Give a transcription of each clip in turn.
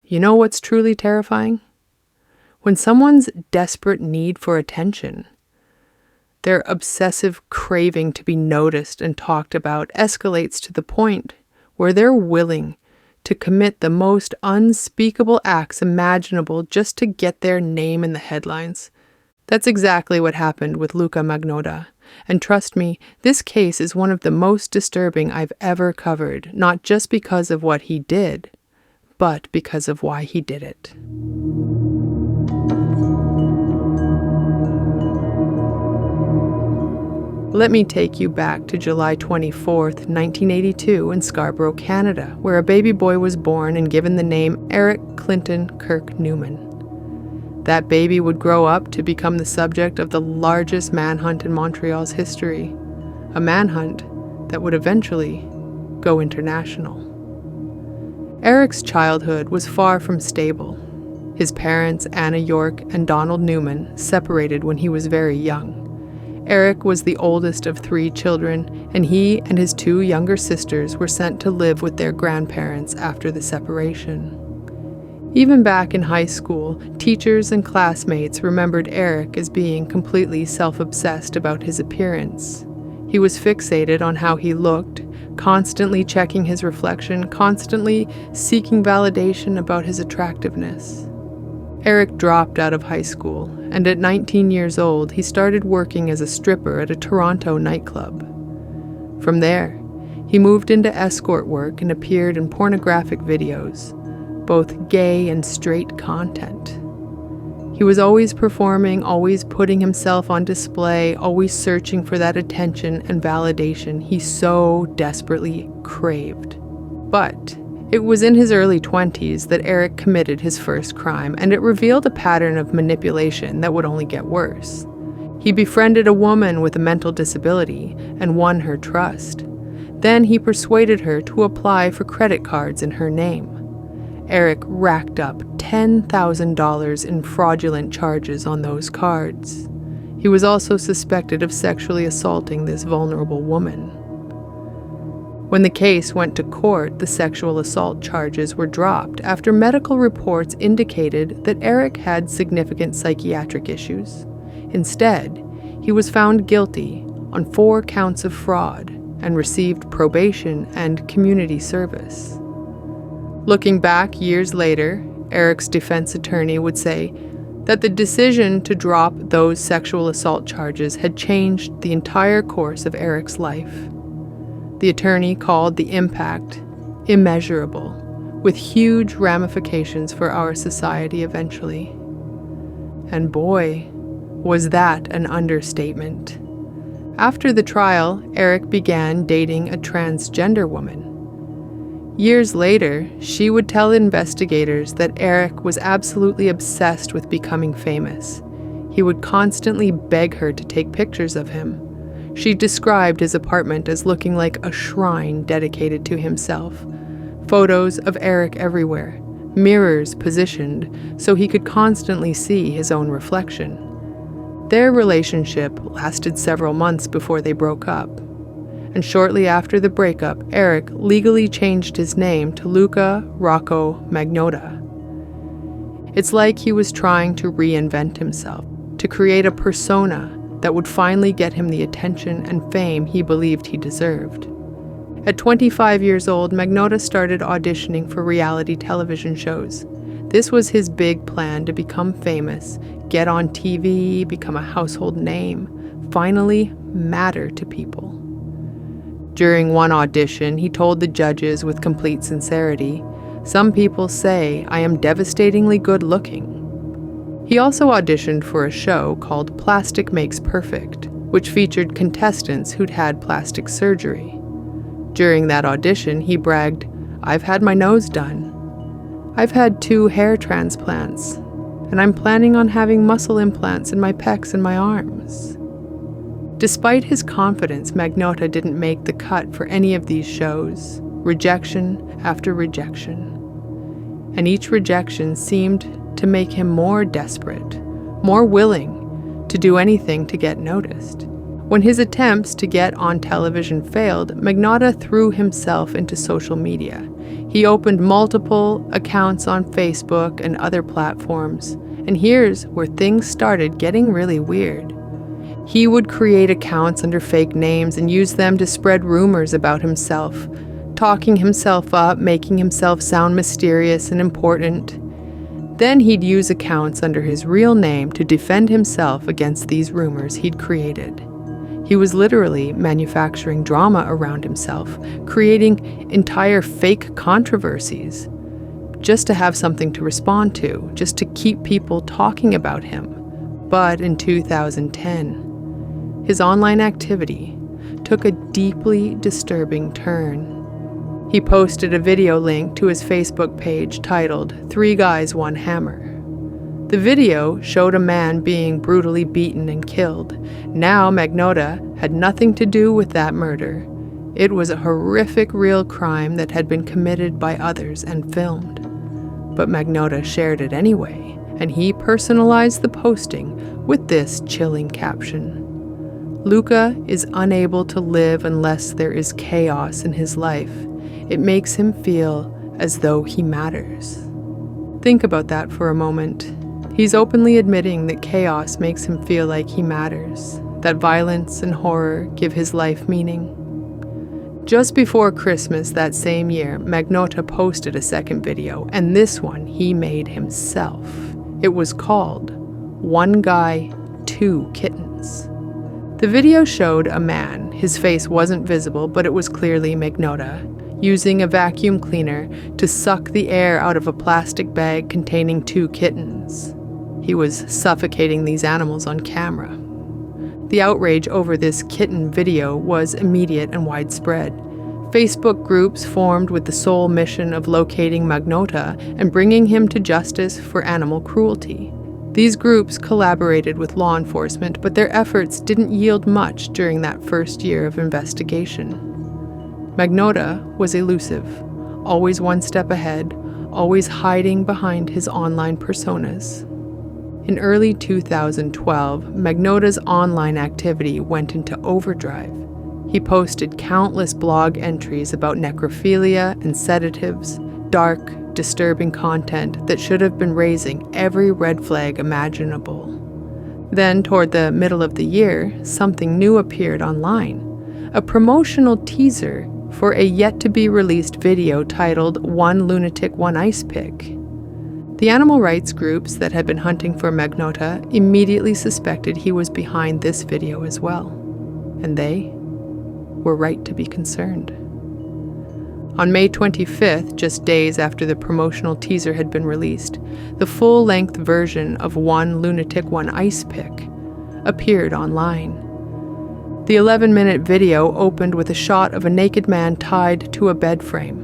You know what's truly terrifying? When someone's desperate need for attention, their obsessive craving to be noticed and talked about escalates to the point where they're willing to commit the most unspeakable acts imaginable just to get their name in the headlines. That's exactly what happened with Luka Magnotta. And trust me, this case is one of the most disturbing I've ever covered, not just because of what he did, but because of why he did it. Let me take you back to July 24th, 1982 in Scarborough, Canada, where a baby boy was born and given the name Eric Clinton Kirk Newman. That baby would grow up to become the subject of the largest manhunt in Montreal's history, a manhunt that would eventually go international. Eric's childhood was far from stable. His parents, Anna York and Donald Newman, separated when he was very young. Eric was the oldest of 3 children, and he and his 2 younger sisters were sent to live with their grandparents after the separation. Even back in high school, teachers and classmates remembered Eric as being completely self-obsessed about his appearance. He was fixated on how he looked, constantly checking his reflection, constantly seeking validation about his attractiveness. Eric dropped out of high school, and at 19 years old, he started working as a stripper at a Toronto nightclub. From there, he moved into escort work and appeared in pornographic videos, both gay and straight content. He was always performing, always putting himself on display, always searching for that attention and validation he so desperately craved. But it was in his early 20s that Eric committed his first crime, and it revealed a pattern of manipulation that would only get worse. He befriended a woman with a mental disability and won her trust. Then he persuaded her to apply for credit cards in her name. Eric racked up $10,000 in fraudulent charges on those cards. He was also suspected of sexually assaulting this vulnerable woman. When the case went to court, the sexual assault charges were dropped after medical reports indicated that Eric had significant psychiatric issues. Instead, he was found guilty on 4 counts of fraud and received probation and community service. Looking back years later, Eric's defense attorney would say that the decision to drop those sexual assault charges had changed the entire course of Eric's life. The attorney called the impact immeasurable, with huge ramifications for our society eventually. And boy, was that an understatement. After the trial, Eric began dating a transgender woman. Years later, she would tell investigators that Eric was absolutely obsessed with becoming famous. He would constantly beg her to take pictures of him. She described his apartment as looking like a shrine dedicated to himself. Photos of Eric everywhere, mirrors positioned so he could constantly see his own reflection. Their relationship lasted several months before they broke up. And shortly after the breakup, Eric legally changed his name to Luka Magnotta. It's like he was trying to reinvent himself, to create a persona that would finally get him the attention and fame he believed he deserved. At 25 years old, Magnotta started auditioning for reality television shows. This was his big plan to become famous, get on TV, become a household name, finally matter to people. During one audition, he told the judges with complete sincerity, "Some people say I am devastatingly good looking." He also auditioned for a show called Plastic Makes Perfect, which featured contestants who'd had plastic surgery. During that audition, he bragged, "I've had my nose done. I've had 2 hair transplants, and I'm planning on having muscle implants in my pecs and my arms." Despite his confidence, Magnotta didn't make the cut for any of these shows, rejection after rejection. And each rejection seemed to make him more desperate, more willing to do anything to get noticed. When his attempts to get on television failed, Magnotta threw himself into social media. He opened multiple accounts on Facebook and other platforms, and here's where things started getting really weird. He would create accounts under fake names and use them to spread rumors about himself, talking himself up, making himself sound mysterious and important. Then he'd use accounts under his real name to defend himself against these rumors he'd created. He was literally manufacturing drama around himself, creating entire fake controversies, just to have something to respond to, just to keep people talking about him. But in 2010, his online activity took a deeply disturbing turn. He posted a video link to his Facebook page titled 3 Guys, 1 Hammer. The video showed a man being brutally beaten and killed. Now Magnotta had nothing to do with that murder. It was a horrific real crime that had been committed by others and filmed. But Magnotta shared it anyway, and he personalized the posting with this chilling caption. Luka is unable to live unless there is chaos in his life. It makes him feel as though he matters. Think about that for a moment. He's openly admitting that chaos makes him feel like he matters, that violence and horror give his life meaning. Just before Christmas that same year, Magnotta posted a second video, and this one he made himself. It was called 1 Guy, 2 Kittens. The video showed a man. His face wasn't visible, but it was clearly Magnotta, using a vacuum cleaner to suck the air out of a plastic bag containing 2 kittens. He was suffocating these animals on camera. The outrage over this kitten video was immediate and widespread. Facebook groups formed with the sole mission of locating Magnotta and bringing him to justice for animal cruelty. These groups collaborated with law enforcement, but their efforts didn't yield much during that first year of investigation. Magnotta was elusive, always one step ahead, always hiding behind his online personas. In early 2012, Magnotta's online activity went into overdrive. He posted countless blog entries about necrophilia and sedatives, dark, disturbing content that should have been raising every red flag imaginable. Then, toward the middle of the year, something new appeared online, a promotional teaser for a yet-to-be-released video titled 1 Lunatic, 1 Ice Pick. The animal rights groups that had been hunting for Magnotta immediately suspected he was behind this video as well, and they were right to be concerned. On May 25th, just days after the promotional teaser had been released, the full-length version of 1 Lunatic, 1 Ice Pick appeared online. The 11-minute video opened with a shot of a naked man tied to a bed frame.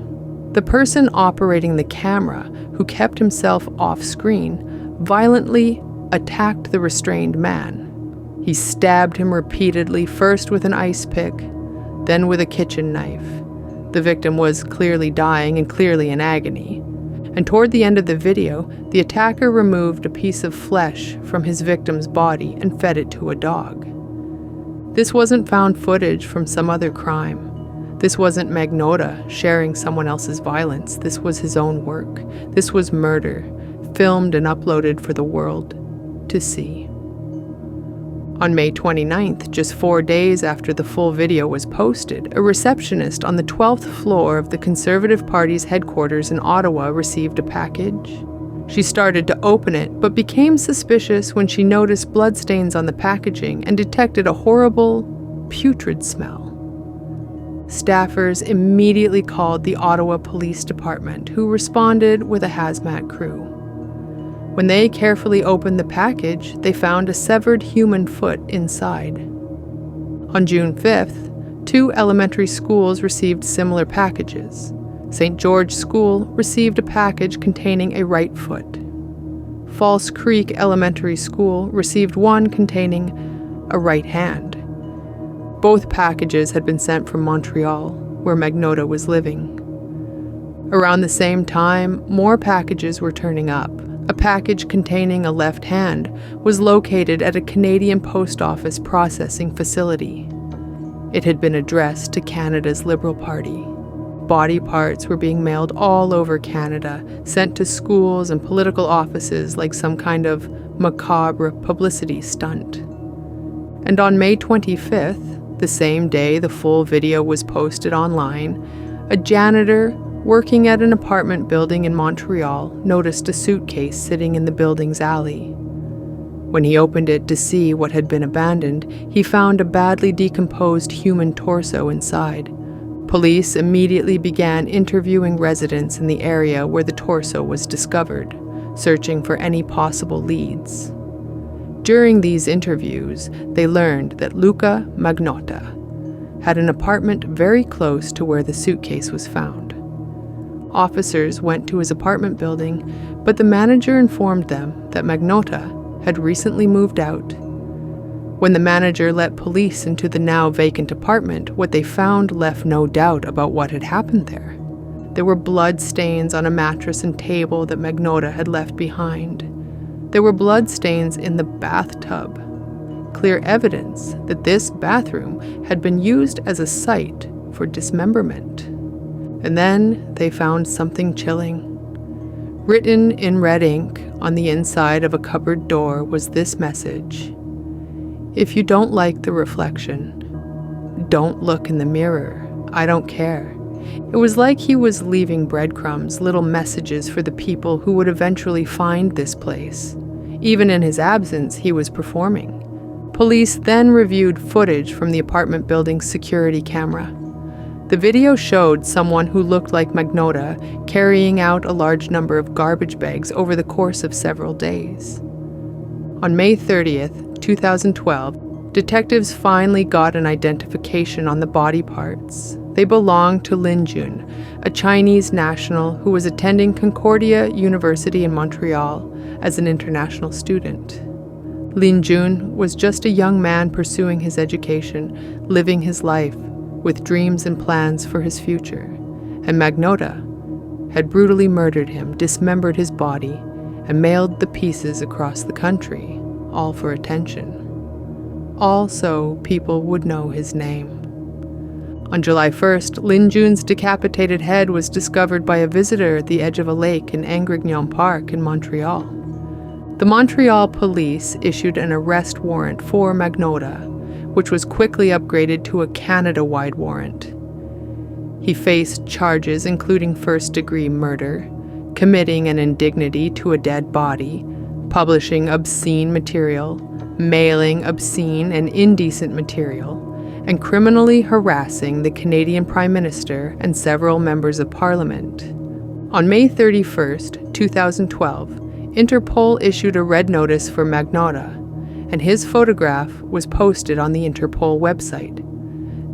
The person operating the camera, who kept himself off-screen, violently attacked the restrained man. He stabbed him repeatedly, first with an ice pick, then with a kitchen knife. The victim was clearly dying and clearly in agony. And toward the end of the video, the attacker removed a piece of flesh from his victim's body and fed it to a dog. This wasn't found footage from some other crime. This wasn't Magnotta sharing someone else's violence. This was his own work. This was murder, filmed and uploaded for the world to see. On May 29th, just 4 days after the full video was posted, a receptionist on the 12th floor of the Conservative Party's headquarters in Ottawa received a package. She started to open it, but became suspicious when she noticed bloodstains on the packaging and detected a horrible, putrid smell. Staffers immediately called the Ottawa Police Department, who responded with a hazmat crew. When they carefully opened the package, they found a severed human foot inside. On June 5th, 2 elementary schools received similar packages. St. George School received a package containing a right foot. False Creek Elementary School received one containing a right hand. Both packages had been sent from Montreal, where Magnotta was living. Around the same time, more packages were turning up. A package containing a left hand was located at a Canadian post office processing facility. It had been addressed to Canada's Liberal Party. body parts were being mailed all over Canada, sent to schools and political offices like some kind of macabre publicity stunt. And on May 25th, the same day the full video was posted online, a janitor working at an apartment building in Montreal noticed a suitcase sitting in the building's alley. When he opened it to see what had been abandoned, he found a badly decomposed human torso inside. Police immediately began interviewing residents in the area where the torso was discovered, searching for any possible leads. During these interviews, they learned that Luka Magnotta had an apartment very close to where the suitcase was found. Officers went to his apartment building, but the manager informed them that Magnotta had recently moved out. When the manager let police into the now vacant apartment, what they found left no doubt about what had happened there. There were blood stains on a mattress and table that Magnotta had left behind. There were blood stains in the bathtub, clear evidence that this bathroom had been used as a site for dismemberment. And then they found something chilling. Written in red ink on the inside of a cupboard door was this message: "If you don't like the reflection, don't look in the mirror. I don't care." It was like he was leaving breadcrumbs, little messages for the people who would eventually find this place. Even in his absence, he was performing. Police then reviewed footage from the apartment building's security camera. The video showed someone who looked like Magnotta carrying out a large number of garbage bags over the course of several days. On May 30th, 2012, detectives finally got an identification on the body parts. They belonged to Lin Jun, a Chinese national who was attending Concordia University in Montreal as an international student. Lin Jun was just a young man pursuing his education, living his life, with dreams and plans for his future, and Magnotta had brutally murdered him, dismembered his body, and mailed the pieces across the country, all for attention. All so people would know his name. On July 1st, Lin Jun's decapitated head was discovered by a visitor at the edge of a lake in Angrignon Park in Montreal. The Montreal police issued an arrest warrant for Magnotta, which was quickly upgraded to a Canada-wide warrant. He faced charges including first-degree murder, committing an indignity to a dead body, publishing obscene material, mailing obscene and indecent material, and criminally harassing the Canadian Prime Minister and several members of Parliament. On May 31st, 2012, Interpol issued a red notice for Magnotta, and his photograph was posted on the Interpol website.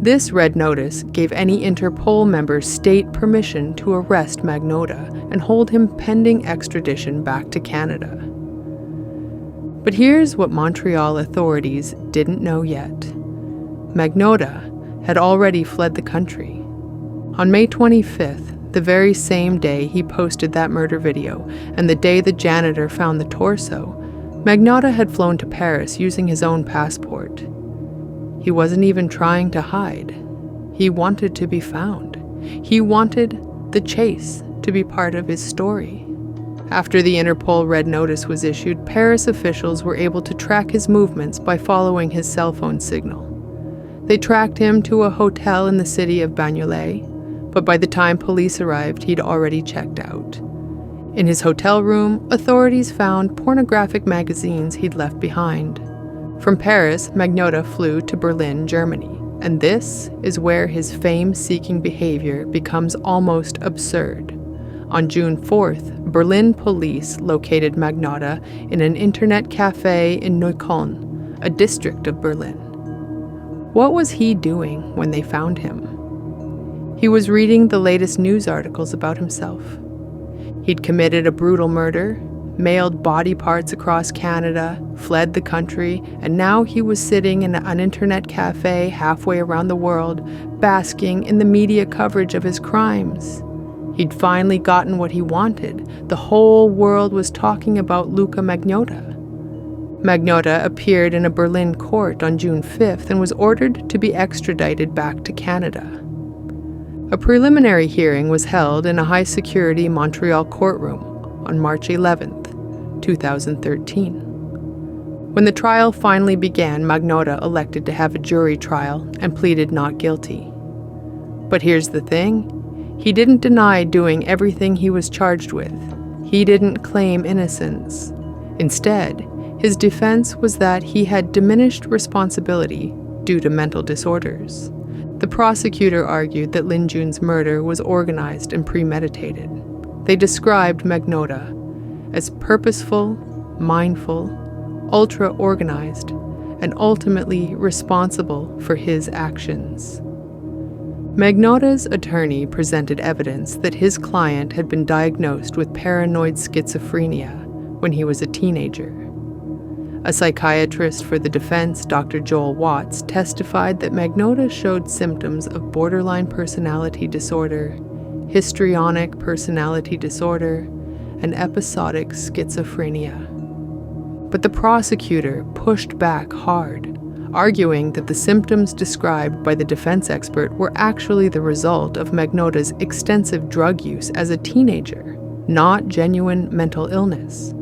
This red notice gave any Interpol member state permission to arrest Magnotta and hold him pending extradition back to Canada. But here's what Montreal authorities didn't know yet. Magnotta had already fled the country. On May 25th, the very same day he posted that murder video, and the day the janitor found the torso, Magnotta had flown to Paris using his own passport. He wasn't even trying to hide. He wanted to be found. He wanted the chase to be part of his story. After the Interpol red notice was issued, Paris officials were able to track his movements by following his cell phone signal. They tracked him to a hotel in the city of Bagnolet, but by the time police arrived, he'd already checked out. In his hotel room, authorities found pornographic magazines he'd left behind. From Paris, Magnotta flew to Berlin, Germany, and this is where his fame-seeking behavior becomes almost absurd. On June 4th, Berlin police located Magnotta in an internet café in Neukölln, a district of Berlin. What was he doing when they found him? He was reading the latest news articles about himself. He'd committed a brutal murder, mailed body parts across Canada, fled the country, and now he was sitting in an internet cafe halfway around the world, basking in the media coverage of his crimes. He'd finally gotten what he wanted. The whole world was talking about Luka Magnotta. Magnotta appeared in a Berlin court on June 5th and was ordered to be extradited back to Canada. A preliminary hearing was held in a high-security Montreal courtroom on March 11, 2013. When the trial finally began, Magnotta elected to have a jury trial and pleaded not guilty. But here's the thing. He didn't deny doing everything he was charged with. He didn't claim innocence. Instead, his defense was that he had diminished responsibility due to mental disorders. The prosecutor argued that Lin Jun's murder was organized and premeditated. They described Magnotta as purposeful, mindful, ultra-organized, and ultimately responsible for his actions. Magnotta's attorney presented evidence that his client had been diagnosed with paranoid schizophrenia when he was a teenager. A psychiatrist for the defense, Dr. Joel Watts, testified that Magnotta showed symptoms of borderline personality disorder, histrionic personality disorder, and episodic schizophrenia. But the prosecutor pushed back hard, arguing that the symptoms described by the defense expert were actually the result of Magnotta's extensive drug use as a teenager, not genuine mental illness.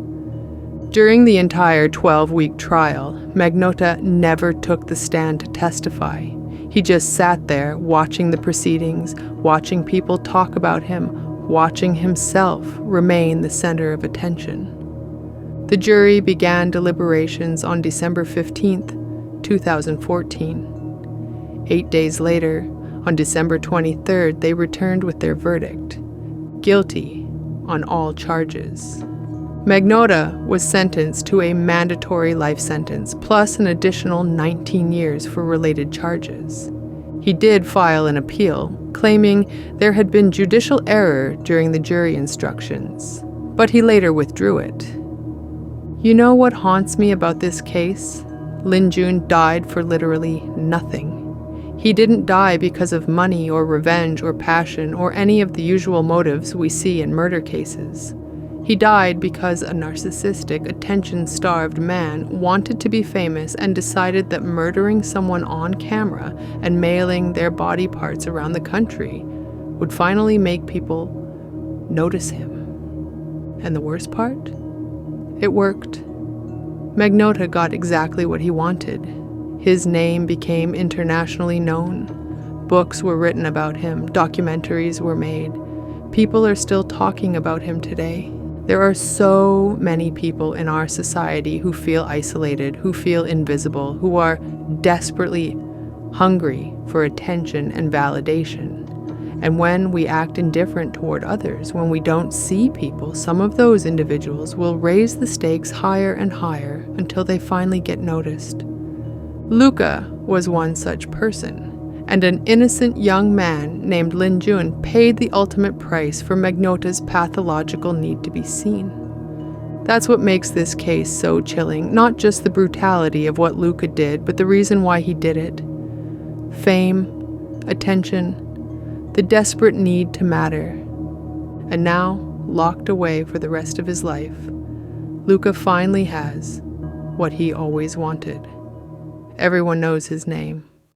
During the entire 12-week trial, Magnotta never took the stand to testify. He just sat there watching the proceedings, watching people talk about him, watching himself remain the center of attention. The jury began deliberations on December 15, 2014. 8 days later, on December 23rd, they returned with their verdict: guilty on all charges. Magnotta was sentenced to a mandatory life sentence, plus an additional 19 years for related charges. He did file an appeal, claiming there had been judicial error during the jury instructions, but he later withdrew it. You know what haunts me about this case? Lin Jun died for literally nothing. He didn't die because of money or revenge or passion or any of the usual motives we see in murder cases. He died because a narcissistic, attention-starved man wanted to be famous and decided that murdering someone on camera and mailing their body parts around the country would finally make people notice him. And the worst part? It worked. Magnotta got exactly what he wanted. His name became internationally known. Books were written about him, documentaries were made. People are still talking about him today. There are so many people in our society who feel isolated, who feel invisible, who are desperately hungry for attention and validation. And when we act indifferent toward others, when we don't see people, some of those individuals will raise the stakes higher and higher until they finally get noticed. Luka was one such person, and an innocent young man named Lin Jun paid the ultimate price for Magnotta's pathological need to be seen. That's what makes this case so chilling, not just the brutality of what Luka did, but the reason why he did it. Fame, attention, the desperate need to matter. And now, locked away for the rest of his life, Luka finally has what he always wanted. Everyone knows his name.